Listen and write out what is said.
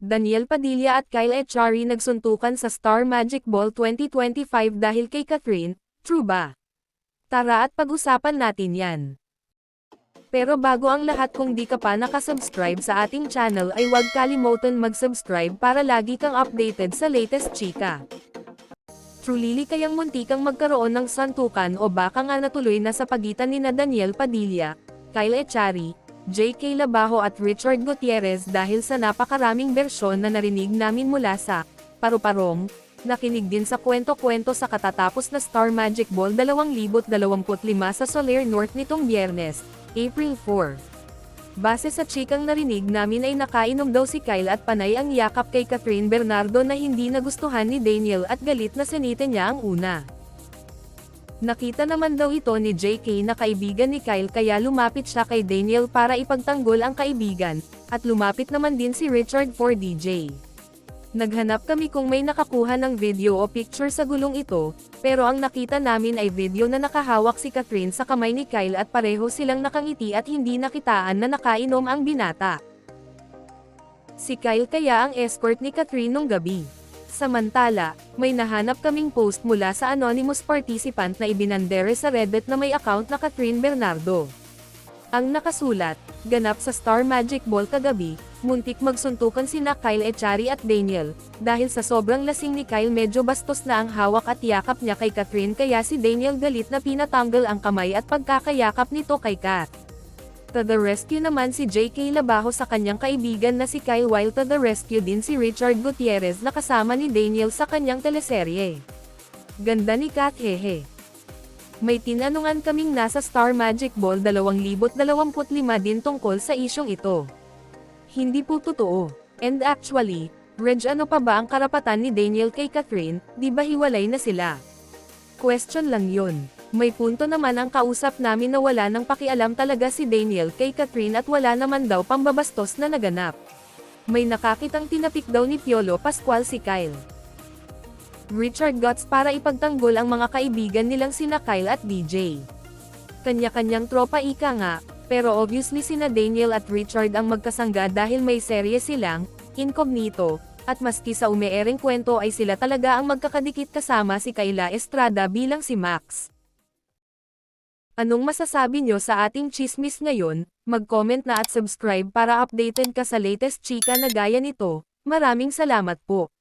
Daniel Padilla at Kyle Echari nagsuntukan sa Star Magic Ball 2025 dahil kay Catherine, true ba? Tara at pag-usapan natin yan. Pero bago ang lahat, kung di ka pa nakasubscribe sa ating channel ay huwag kalimutan mag-subscribe para lagi kang updated sa latest chika. Truly kayang muntikang magkaroon ng santukan o baka nga natuloy na sa pagitan ni Daniel Padilla, Kyle Echari, J.K. Labajo at Richard Gutierrez dahil sa napakaraming bersyon na narinig namin mula sa paru-parong, nakinig din sa kwento-kwento sa katatapos na Star Magic Ball 2025 sa Soler North nitong Biyernes, April 4. Base sa chikang narinig namin ay nakainom daw si Kyle at panay ang yakap kay Catherine Bernardo na hindi nagustuhan ni Daniel at galit na sinitin niya ang una. Nakita naman daw ito ni JK na kaibigan ni Kyle kaya lumapit siya kay Daniel para ipagtanggol ang kaibigan, at lumapit naman din si Richard for DJ. Naghanap kami kung may nakakuha ng video o picture sa gulong ito, pero ang nakita namin ay video na nakahawak si Catherine sa kamay ni Kyle at pareho silang nakangiti at hindi nakitaan na nakainom ang binata. Si Kyle kaya ang escort ni Catherine nung gabi. Samantala, may nahanap kaming post mula sa anonymous participant na ibinandere sa Reddit na may account na Catherine Bernardo. Ang nakasulat, ganap sa Star Magic Ball kagabi, muntik magsuntukan sina Kyle Echari at Daniel, dahil sa sobrang lasing ni Kyle medyo bastos na ang hawak at yakap niya kay Catherine kaya si Daniel galit na pinatanggal ang kamay at pagkakayakap nito kay Kat. To the rescue naman si J.K. Labajo sa kanyang kaibigan na si Kyle, while to the rescue din si Richard Gutierrez na kasama ni Daniel sa kanyang teleserye. Ganda ni Kat, hehe. May tinanungan kaming nasa Star Magic Ball 2025 din tungkol sa isyong ito. Hindi po totoo. And actually, Reg, ano pa ba ang karapatan ni Daniel kay Catherine, di ba hiwalay na sila? Question lang yun. May punto naman ang kausap namin na wala nang pakialam talaga si Daniel kay Catherine at wala naman daw pambabastos na naganap. May nakakitang tinapik daw ni Piolo Pascual si Kyle. Richard Guts para ipagtanggol ang mga kaibigan nilang sina Kyle at DJ. Kanya-kanyang tropa ika nga, pero obviously sina Daniel at Richard ang magkasangga dahil may serye silang, Incognito, at maski sa umeereng kwento ay sila talaga ang magkakadikit kasama si Kayla Estrada bilang si Max. Anong masasabi nyo sa ating chismis ngayon? Mag-comment na at subscribe para updated ka sa latest chika na gaya nito. Maraming salamat po.